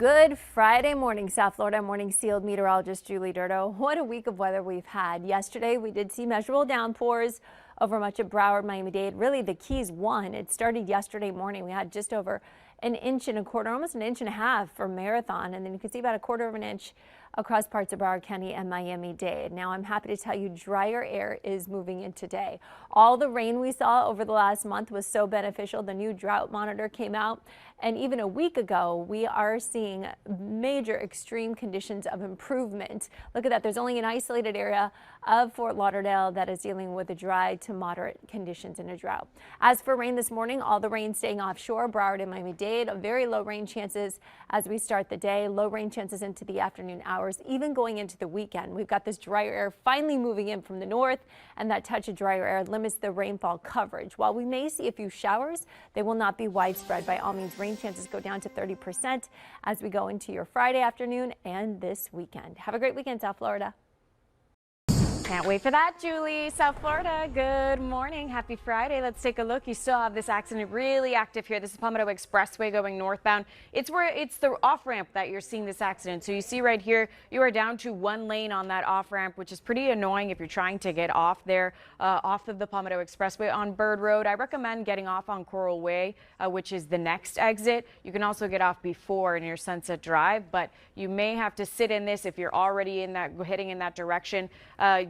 Good Friday morning, South Florida morning sealed meteorologist Julie Durda. What a week of weather we've had. Yesterday, we did see measurable downpours over much of Broward, Miami-Dade. Really, the Keys won. It started yesterday morning. We had just over an inch and a quarter, almost an inch and a half for Marathon. And then you can see about a quarter of an inch across parts of Broward County and Miami-Dade. Now, I'm happy to tell you drier air is moving in today. All the rain we saw over the last month was so beneficial. The new drought monitor came out, and even a week ago, we are seeing major extreme conditions of improvement. Look at that. There's only an isolated area of Fort Lauderdale that is dealing with the dry to moderate conditions in a drought. As for rain this morning, all the rain staying offshore, Broward and Miami-Dade, very low rain chances as we start the day, low rain chances into the afternoon hours, even going into the weekend. We've got this drier air finally moving in from the north, and that touch of drier air limits the rainfall coverage. While we may see a few showers, they will not be widespread. By all means, rain chances go down to 30% as we go into your Friday afternoon and this weekend. Have a great weekend, South Florida. Can't wait for that, Julie. South Florida, good morning. Happy Friday. Let's take a look. You still have this accident really active here. This is Commuter Expressway going northbound. It's the off-ramp that you're seeing this accident. So you see right here, you are down to one lane on that off-ramp, which is pretty annoying if you're trying to get off there, off of the Commuter Expressway on Bird Road. I recommend getting off on Coral Way, which is the next exit. You can also get off before near Sunset Drive, but you may have to sit in this if you're already heading in that direction.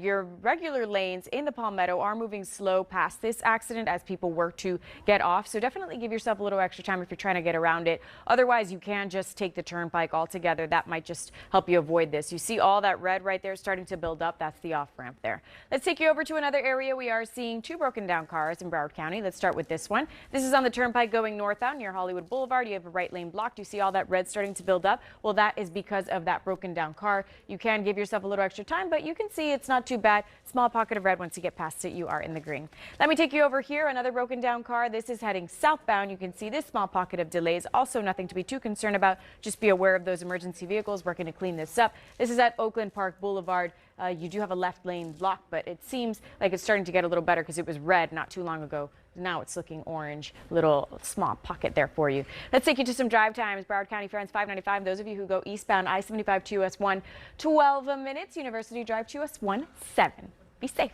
Your regular lanes in the Palmetto are moving slow past this accident as people work to get off. So definitely give yourself a little extra time if you're trying to get around it. Otherwise, you can just take the turnpike altogether. That might just help you avoid this. You see all that red right there starting to build up. That's the off ramp there. Let's take you over to another area. We are seeing two broken down cars in Broward County. Let's start with this one. This is on the turnpike going northbound near Hollywood Boulevard. You have a right lane blocked. You see all that red starting to build up. Well, that is because of that broken down car. You can give yourself a little extra time, but you can see it's not too bad. Small pocket of red. Once you get past it, you are in the green. Let me take you over here. Another broken down car. This is heading southbound. You can see this small pocket of delays. Also nothing to be too concerned about. Just be aware of those emergency vehicles working to clean this up. This is at Oakland Park Boulevard. You do have a left lane block, but it seems like it's starting to get a little better because it was red not too long ago. Now it's looking orange. Little small pocket there for you. Let's take you to some drive times. Broward County friends, 595. Those of you who go eastbound, I-75 to US 1, 12 minutes. University Drive to US 1, 7. Be safe.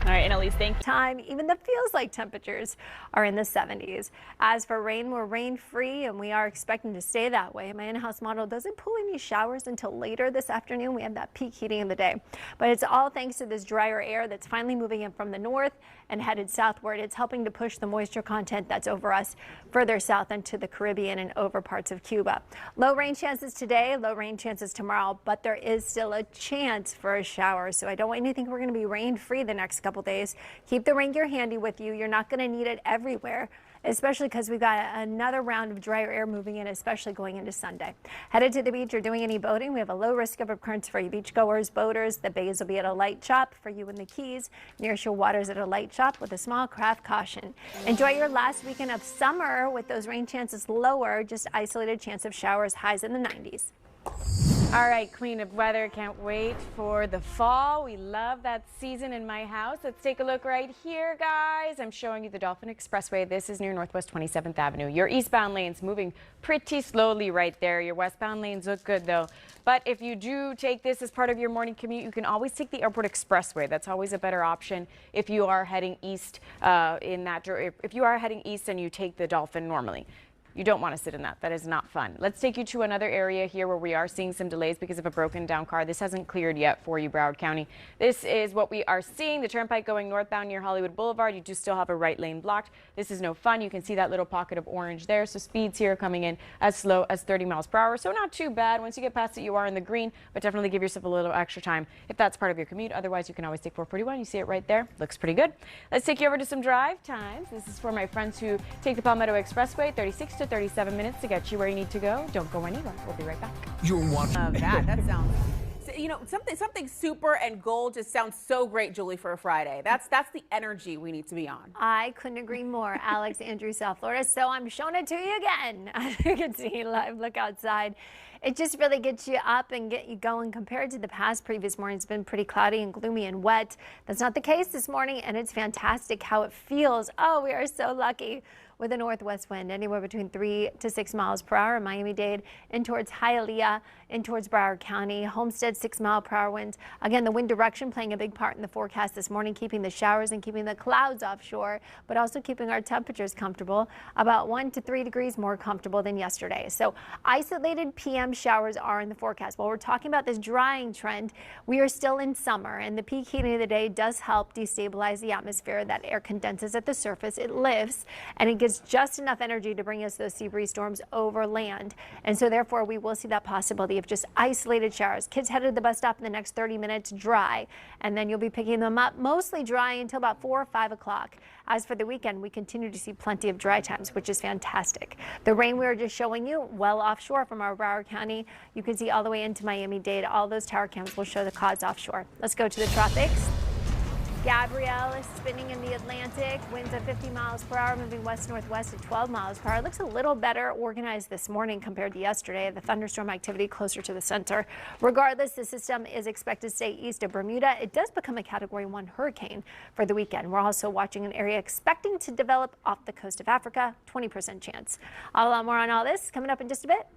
All right, Annaliese, thank you. Time, even the feels like temperatures are in the 70s. As for rain, we're rain free and we are expecting to stay that way. My in-house model doesn't pull any showers until later this afternoon. We have that peak heating of the day, but it's all thanks to this drier air that's finally moving in from the north and headed southward. It's helping to push the moisture content that's over us further south into the Caribbean and over parts of Cuba. Low rain chances today, low rain chances tomorrow, but there is still a chance for a shower. So I don't want you to think we're going to be rain free the next couple days. Keep the rain gear handy with you. You're not going to need it everywhere, especially because we've got another round of drier air moving in, especially going into Sunday. Headed to the beach or doing any boating, we have a low risk of occurrence for you beachgoers, boaters. The bays will be at a light chop for you in the Keys. Nearshore waters at a light chop with a small craft caution. Enjoy your last weekend of summer with those rain chances lower, just isolated chance of showers, highs in the 90s. All right, queen of weather, can't wait for the fall. We love that season in my house. Let's take a look right here, guys. I'm showing you the Dolphin Expressway. This is near Northwest 27th Avenue. Your eastbound lanes moving pretty slowly right there. Your westbound lanes look good, though. But if you do take this as part of your morning commute, you can always take the Airport Expressway. That's always a better option if you are heading east if you are heading east and you take the Dolphin normally. You don't want to sit in that. That is not fun. Let's take you to another area here where we are seeing some delays because of a broken down car. This hasn't cleared yet for you, Broward County. This is what we are seeing. The turnpike going northbound near Hollywood Boulevard. You do still have a right lane blocked. This is no fun. You can see that little pocket of orange there. So speeds here coming in as slow as 30 miles per hour. So not too bad. Once you get past it, you are in the green, but definitely give yourself a little extra time if that's part of your commute. Otherwise, you can always take 441. You see it right there. Looks pretty good. Let's take you over to some drive times. This is for my friends who take the Palmetto Expressway, 36 to 37 minutes to get you where you need to go. Don't go anywhere. We'll be right back. You're watching. That sounds, you know, something super and gold just sounds so great, Julie, for a Friday. That's the energy we need to be on. I couldn't agree more. Alex, Andrew, South Florida. So I'm showing it to you again. As you can see live, look outside. It just really gets you up and get you going. Compared to the past previous morning, it's been pretty cloudy and gloomy and wet. That's not the case this morning, and it's fantastic how it feels. Oh, we are so lucky. with a northwest wind anywhere between 3 to 6 miles per hour in Miami-Dade and towards Hialeah and towards Broward County. Homestead 6-mile-per-hour winds. Again, the wind direction playing a big part in the forecast this morning, keeping the showers and keeping the clouds offshore, but also keeping our temperatures comfortable, about 1 to 3 degrees more comfortable than yesterday. So isolated PM showers are in the forecast. While we're talking about this drying trend, we are still in summer, and the peak heating of the day does help destabilize the atmosphere. That air condenses at the surface, it lifts, and it gives just enough energy to bring us those sea breeze storms over land. And so therefore we will see that possibility of just isolated showers. Kids headed to the bus stop in the next 30 minutes dry, and then you'll be picking them up mostly dry until about 4 or 5 o'clock. As for the weekend, we continue to see plenty of dry times, which is fantastic. The rain we were just showing you well offshore from our Broward County, you can see all the way into Miami-Dade. All those tower cams will show the clouds offshore. Let's go to the tropics. Gabrielle is spinning in the Atlantic. Winds at 50 miles per hour, moving west-northwest at 12 miles per hour. It looks a little better organized this morning compared to yesterday. The thunderstorm activity closer to the center. Regardless, the system is expected to stay east of Bermuda. It does become a Category 1 hurricane for the weekend. We're also watching an area expecting to develop off the coast of Africa. 20% chance. A lot more on all this coming up in just a bit.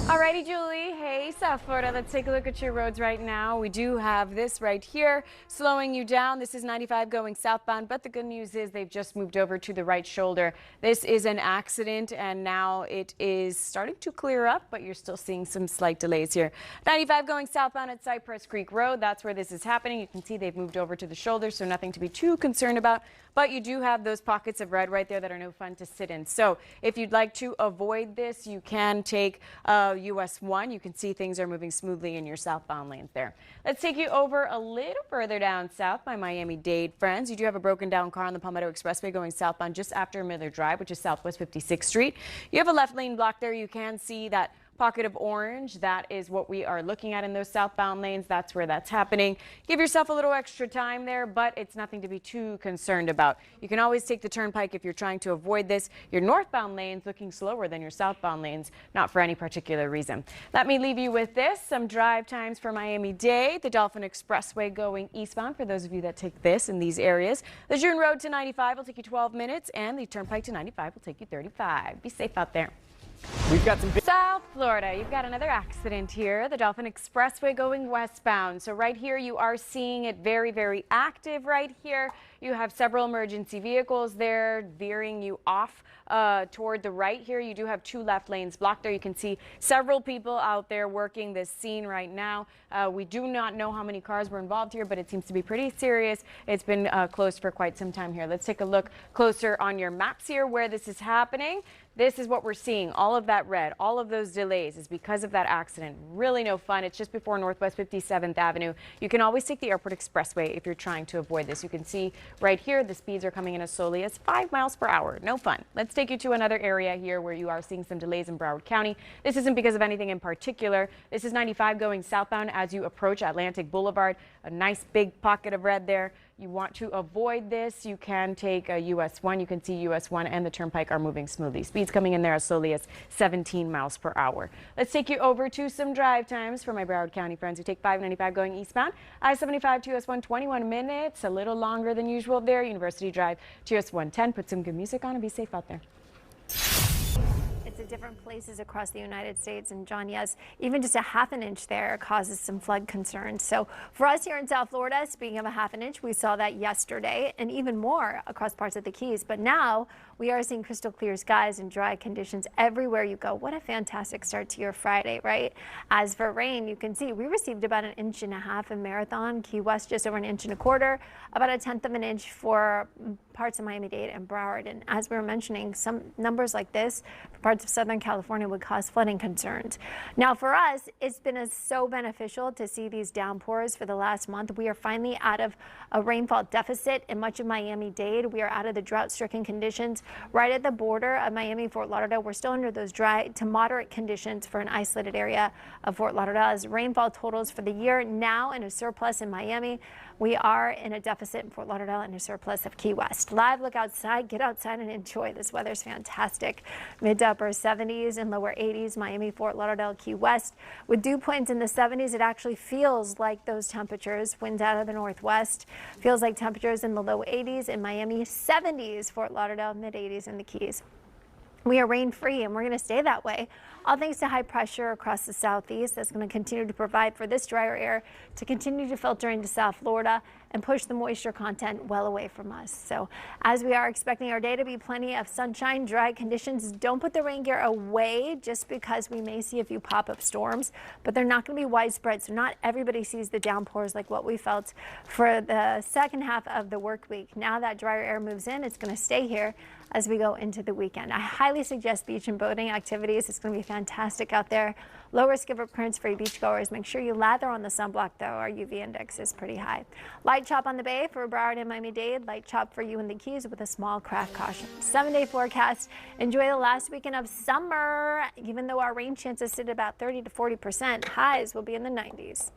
Alrighty, Julie. Hey, South Florida. Let's take a look at your roads right now. We do have this right here slowing you down. This is 95 going southbound, but the good news is they've just moved over to the right shoulder. This is an accident, and now it is starting to clear up, but you're still seeing some slight delays here. 95 going southbound at Cypress Creek Road. That's where this is happening. You can see they've moved over to the shoulder, so nothing to be too concerned about. But you do have those pockets of red right there that are no fun to sit in. So if you'd like to avoid this, you can take US 1. You can see things are moving smoothly in your southbound lanes there. Let's take you over a little further down south by Miami-Dade, friends. You do have a broken down car on the Palmetto Expressway going southbound just after Miller Drive, which is Southwest 56th Street. You have a left lane block there. You can see that pocket of orange. That is what we are looking at in those southbound lanes. That's where that's happening. Give yourself a little extra time there, but it's nothing to be too concerned about. You can always take the turnpike if you're trying to avoid this. Your northbound lanes looking slower than your southbound lanes, not for any particular reason. Let me leave you with this. Some drive times for Miami-Dade. The Dolphin Expressway going eastbound for those of you that take this in these areas. The June Road to 95 will take you 12 minutes, and the turnpike to 95 will take you 35. Be safe out there. We've got some South Florida, you've got another accident here. The Dolphin Expressway going westbound. So right here you are seeing it very, very active right here. You have several emergency vehicles there veering you off toward the right here. You do have 2 left lanes blocked there. You can see several people out there working this scene right now. We do not know how many cars were involved here, but it seems to be pretty serious. It's been closed for quite some time here. Let's take a look closer on your maps here where this is happening. This is what we're seeing. All of that red, all of those delays is because of that accident. Really no fun. It's just before Northwest 57th Avenue. You can always take the Airport Expressway if you're trying to avoid this. You can see right here the speeds are coming in as slowly as 5 miles per hour. No fun. Let's take you to another area here where you are seeing some delays in Broward County. This isn't because of anything in particular. This is 95 going southbound as you approach Atlantic Boulevard. A nice big pocket of red there. You want to avoid this, you can take a US 1. You can see US 1 and the turnpike are moving smoothly. Speeds coming in there as slowly as 17 miles per hour. Let's take you over to some drive times for my Broward County friends who take 595 going eastbound. I-75 to US 1, 21 minutes, a little longer than usual there. University Drive to US 110. Put some good music on and be safe out there. It's at different places across the United States, and John, yes, even just a half an inch there causes some flood concerns. So for us here in South Florida, speaking of a half an inch, we saw that yesterday and even more across parts of the Keys. But now we are seeing crystal clear skies and dry conditions everywhere you go. What a fantastic start to your Friday, right? As for rain, you can see we received about 1.5 inches in Marathon, Key West just over 1.25 inches, about 1/10 of an inch for parts of Miami-Dade and Broward. And as we were mentioning, some numbers like this for parts of Southern California would cause flooding concerns. Now for us, it's been so beneficial to see these downpours for the last month. We are finally out of a rainfall deficit in much of Miami-Dade. We are out of the drought-stricken conditions right at the border of Miami-Fort Lauderdale. We're still under those dry to moderate conditions for an isolated area of Fort Lauderdale. As rainfall totals for the year now in a surplus in Miami, we are in a deficit in Fort Lauderdale and a surplus of Key West. Live look outside, get outside and enjoy. This weather's fantastic. Mid to upper 70s and lower 80s, Miami, Fort Lauderdale, Key West. With dew points in the 70s, it actually feels like those temperatures. Winds out of the northwest. Feels like temperatures in the low 80s in Miami, 70s, Fort Lauderdale, mid mid-80s in the Keys. We are rain free and we're going to stay that way, all thanks to high pressure across the southeast that's going to continue to provide for this drier air to continue to filter into South Florida and push the moisture content well away from us. So as we are expecting our day to be plenty of sunshine, dry conditions, don't put the rain gear away just because we may see a few pop-up storms, but they're not going to be widespread. So not everybody sees the downpours like what we felt for the second half of the work week. Now that drier air moves in, it's going to stay here as we go into the weekend. I highly suggest beach and boating activities. It's going to be fantastic out there. Low risk of occurrence for you beachgoers. Make sure you lather on the sunblock though. Our UV index is pretty high. Light chop on the bay for Broward and Miami-Dade. Light chop for you in the Keys with a small craft caution. 7-day forecast. Enjoy the last weekend of summer. Even though our rain chances sit at about 30 to 40%, highs will be in the 90s.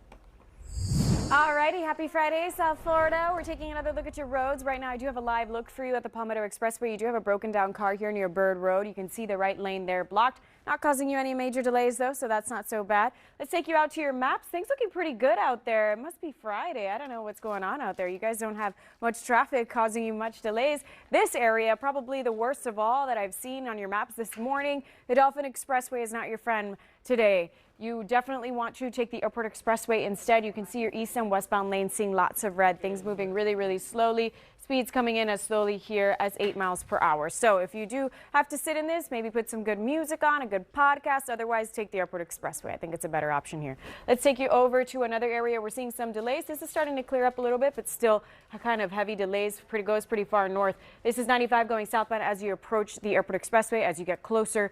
Alrighty, happy Friday, South Florida. We're taking another look at your roads. Right now, I do have a live look for you at the Palmetto Expressway. You do have a broken down car here near Bird Road. You can see the right lane there blocked. Not causing you any major delays though, so that's not so bad. Let's take you out to your maps. Things looking pretty good out there. It must be Friday. I don't know what's going on out there. You guys don't have much traffic causing you much delays. This area, probably the worst of all that I've seen on your maps this morning. The Dolphin Expressway is not your friend today. You definitely want to take the Airport Expressway instead. You can see your east and westbound lanes seeing lots of red, things moving really, really slowly. Speeds coming in as slowly here as 8 miles per hour. So if you do have to sit in this, maybe put some good music on, a good podcast. Otherwise, take the Airport Expressway. I think it's a better option here. Let's take you over to another area. We're seeing some delays. This is starting to clear up a little bit, but still kind of heavy delays. Goes pretty far north. This is 95 going southbound as you approach the Airport Expressway. As you get closer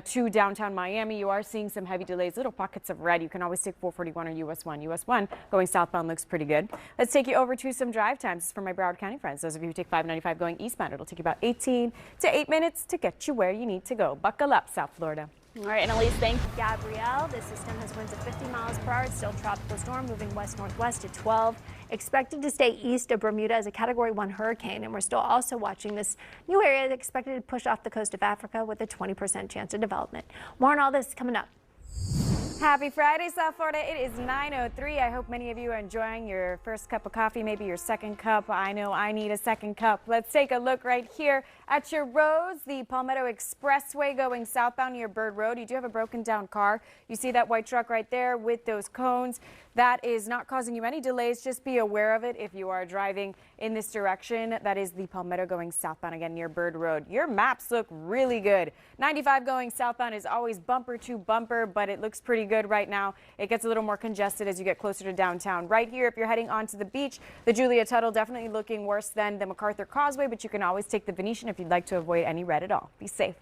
to downtown Miami, you are seeing some heavy delays, little pockets of red. You can always take 441 or US 1. US 1 going southbound looks pretty good. Let's take you over to some drive times. This is for my Broward County friends. Those of you who take 595 going eastbound, it'll take you about 18 to 8 minutes to get you where you need to go. Buckle up, South Florida. All right, Annaliese, thank you. Gabrielle, this system has winds of 50 miles per hour. It's still tropical storm moving west-northwest at 12. Expected to stay east of Bermuda as a Category 1 hurricane, and we're still also watching this new area expected to push off the coast of Africa with a 20% chance of development. More on all this coming up. Happy Friday, South Florida. It is 9:03. I hope many of you are enjoying your first cup of coffee, maybe your second cup. I know I need a second cup. Let's take a look right here at your roads. The Palmetto Expressway going southbound near Bird Road. You do have a broken down car. You see that white truck right there with those cones. That is not causing you any delays. Just be aware of it if you are driving in this direction. That is the Palmetto going southbound again near Bird Road. Your maps look really good. 95 going southbound is always bumper to bumper, but it looks pretty good right now. It gets a little more congested as you get closer to downtown. Right here, if you're heading onto the beach, the Julia Tuttle definitely looking worse than the MacArthur Causeway, but you can always take the Venetian if you'd like to avoid any red at all. Be safe.